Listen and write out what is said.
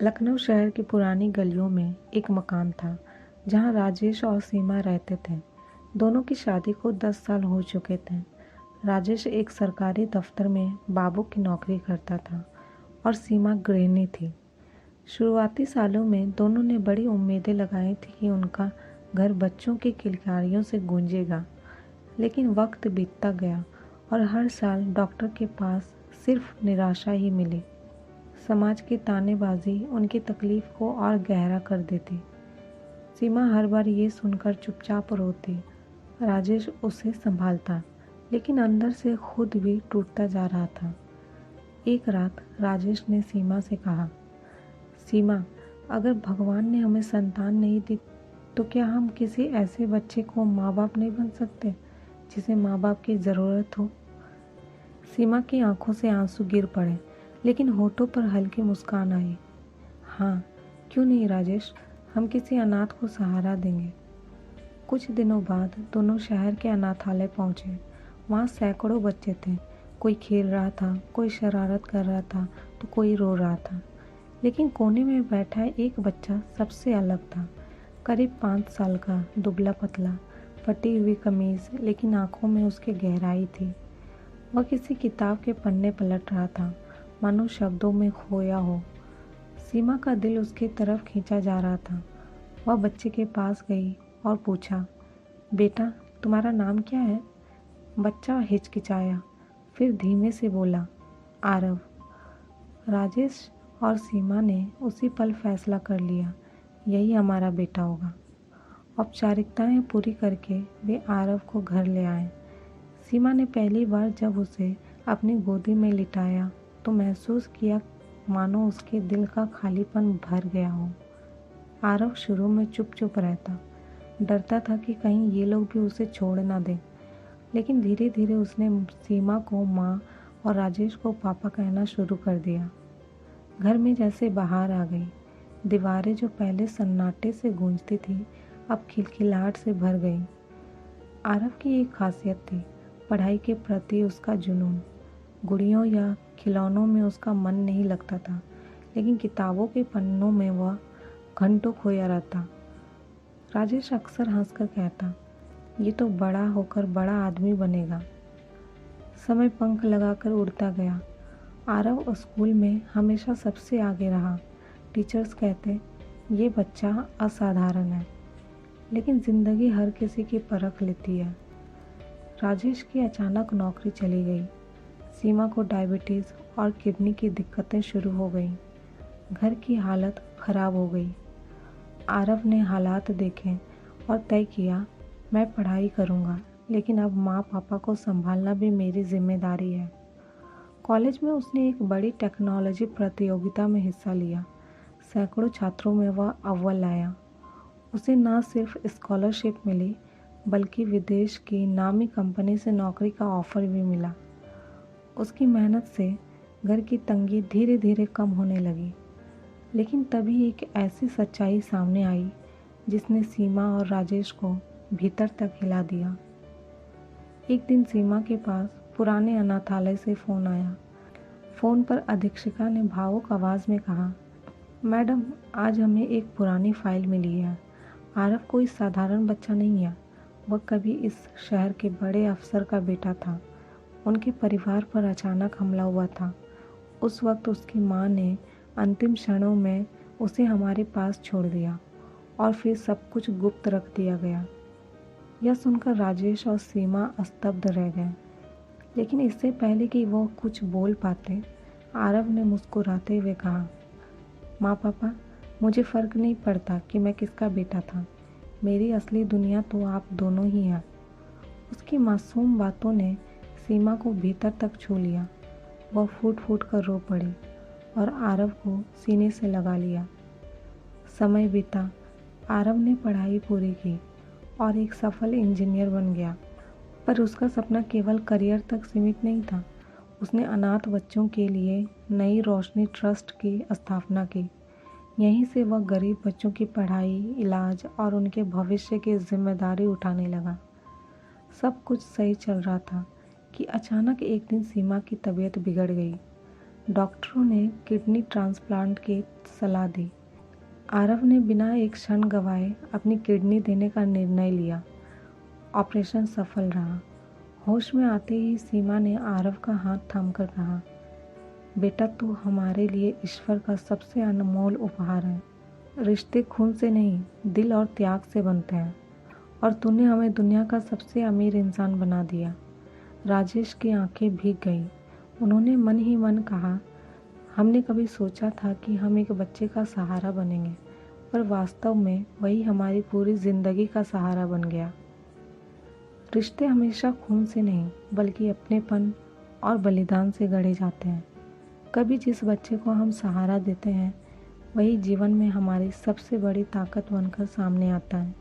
लखनऊ शहर की पुरानी गलियों में एक मकान था जहां राजेश और सीमा रहते थे। दोनों की शादी को 10 साल हो चुके थे। राजेश एक सरकारी दफ्तर में बाबू की नौकरी करता था और सीमा गृहिणी थी। शुरुआती सालों में दोनों ने बड़ी उम्मीदें लगाई थी कि उनका घर बच्चों की किलकारियों से गूंजेगा, लेकिन वक्त बीतता गया और हर साल डॉक्टर के पास सिर्फ निराशा ही मिली। समाज की तानेबाजी उनकी तकलीफ को और गहरा कर देती। सीमा हर बार ये सुनकर चुपचाप रोती। राजेश उसे संभालता, लेकिन अंदर से खुद भी टूटता जा रहा था। एक रात राजेश ने सीमा से कहा, सीमा, अगर भगवान ने हमें संतान नहीं दी तो क्या हम किसी ऐसे बच्चे को माँ बाप नहीं बन सकते जिसे माँ बाप की ज़रूरत हो? सीमा की आंखों से आंसू गिर पड़े, लेकिन होठों पर हल्की मुस्कान आई। हाँ, क्यों नहीं राजेश, हम किसी अनाथ को सहारा देंगे। कुछ दिनों बाद दोनों शहर के अनाथालय पहुँचे। वहाँ सैकड़ों बच्चे थे। कोई खेल रहा था, कोई शरारत कर रहा था, तो कोई रो रहा था। लेकिन कोने में बैठा एक बच्चा सबसे अलग था। करीब 5 साल का, दुबला पतला, फटी हुई कमीज, लेकिन आंखों में उसकी गहराई थी। वह किसी किताब के पन्ने पलट रहा था, मानो शब्दों में खोया हो। सीमा का दिल उसकी तरफ खींचा जा रहा था। वह बच्चे के पास गई और पूछा, बेटा, तुम्हारा नाम क्या है? बच्चा हिचकिचाया, फिर धीमे से बोला, आरव। राजेश और सीमा ने उसी पल फैसला कर लिया, यही हमारा बेटा होगा। औपचारिकताएं पूरी करके वे आरव को घर ले आए। सीमा ने पहली बार जब उसे अपनी गोदी में लिटाया तो महसूस किया मानो उसके दिल का खालीपन भर गया हो। आरव शुरू में चुप चुप रहता, डरता था कि कहीं ये लोग भी उसे छोड़ ना दें, लेकिन धीरे धीरे उसने सीमा को माँ और राजेश को पापा कहना शुरू कर दिया। घर में जैसे बाहर आ गई। दीवारें जो पहले सन्नाटे से गूंजती थी, अब खिलखिलाहट से भर गई। आरव की एक खासियत थी, पढ़ाई के प्रति उसका जुनून। गुड़ियों या खिलौनों में उसका मन नहीं लगता था, लेकिन किताबों के पन्नों में वह घंटों खोया रहता। राजेश अक्सर हंसकर कहता, ये तो बड़ा होकर बड़ा आदमी बनेगा। समय पंख लगाकर उड़ता गया। आरव स्कूल में हमेशा सबसे आगे रहा। टीचर्स कहते, ये बच्चा असाधारण है, लेकिन ज़िंदगी हर किसी की परख लेती है। राजेश की अचानक नौकरी चली गई। सीमा को डायबिटीज़ और किडनी की दिक्कतें शुरू हो गईं। घर की हालत खराब हो गई। आरव ने हालात देखे और तय किया, मैं पढ़ाई करूँगा, लेकिन अब माँ पापा को संभालना भी मेरी जिम्मेदारी है। कॉलेज में उसने एक बड़ी टेक्नोलॉजी प्रतियोगिता में हिस्सा लिया। सैकड़ों छात्रों में वह अव्वल आया। उसे न सिर्फ स्कॉलरशिप मिली, बल्कि विदेश की नामी कंपनी से नौकरी का ऑफ़र भी मिला। उसकी मेहनत से घर की तंगी धीरे धीरे कम होने लगी। लेकिन तभी एक ऐसी सच्चाई सामने आई जिसने सीमा और राजेश को भीतर तक हिला दिया। एक दिन सीमा के पास पुराने अनाथालय से फ़ोन आया। फ़ोन पर अधीक्षिका ने भावुक आवाज़ में कहा, मैडम, आज हमें एक पुरानी फाइल मिली है। आरव कोई साधारण बच्चा नहीं है। वह कभी इस शहर के बड़े अफसर का बेटा था। उनके परिवार पर अचानक हमला हुआ था। उस वक्त उसकी माँ ने अंतिम क्षणों में उसे हमारे पास छोड़ दिया और फिर सब कुछ गुप्त रख दिया गया। यह सुनकर राजेश और सीमा स्तब्ध रह गए, लेकिन इससे पहले कि वो कुछ बोल पाते, आरव ने मुस्कुराते हुए कहा, माँ पापा, मुझे फ़र्क नहीं पड़ता कि मैं किसका बेटा था। मेरी असली दुनिया तो आप दोनों ही हैं। उसकी मासूम बातों ने सीमा को भीतर तक छू लिया। वह फूट फूट कर रो पड़ी और आरव को सीने से लगा लिया। समय बीता। आरव ने पढ़ाई पूरी की और एक सफल इंजीनियर बन गया, पर उसका सपना केवल करियर तक सीमित नहीं था। उसने अनाथ बच्चों के लिए नई रोशनी ट्रस्ट की स्थापना की। यहीं से वह गरीब बच्चों की पढ़ाई, इलाज और उनके भविष्य की जिम्मेदारी उठाने लगा। सब कुछ सही चल रहा था कि अचानक एक दिन सीमा की तबीयत बिगड़ गई। डॉक्टरों ने किडनी ट्रांसप्लांट की सलाह दी। आरव ने बिना एक क्षण गंवाए अपनी किडनी देने का निर्णय लिया। ऑपरेशन सफल रहा। होश में आते ही सीमा ने आरव का हाथ थामकर कहा, बेटा तू हमारे लिए ईश्वर का सबसे अनमोल उपहार है। रिश्ते खून से नहीं, दिल और त्याग से बनते हैं, और तूने हमें दुनिया का सबसे अमीर इंसान बना दिया। राजेश की आंखें भीग गईं। उन्होंने मन ही मन कहा, हमने कभी सोचा था कि हम एक बच्चे का सहारा बनेंगे, पर वास्तव में वही हमारी पूरी जिंदगी का सहारा बन गया। रिश्ते हमेशा खून से नहीं, बल्कि अपनेपन और बलिदान से गढ़े जाते हैं। कभी जिस बच्चे को हम सहारा देते हैं, वही जीवन में हमारी सबसे बड़ी ताकत बनकर सामने आता है।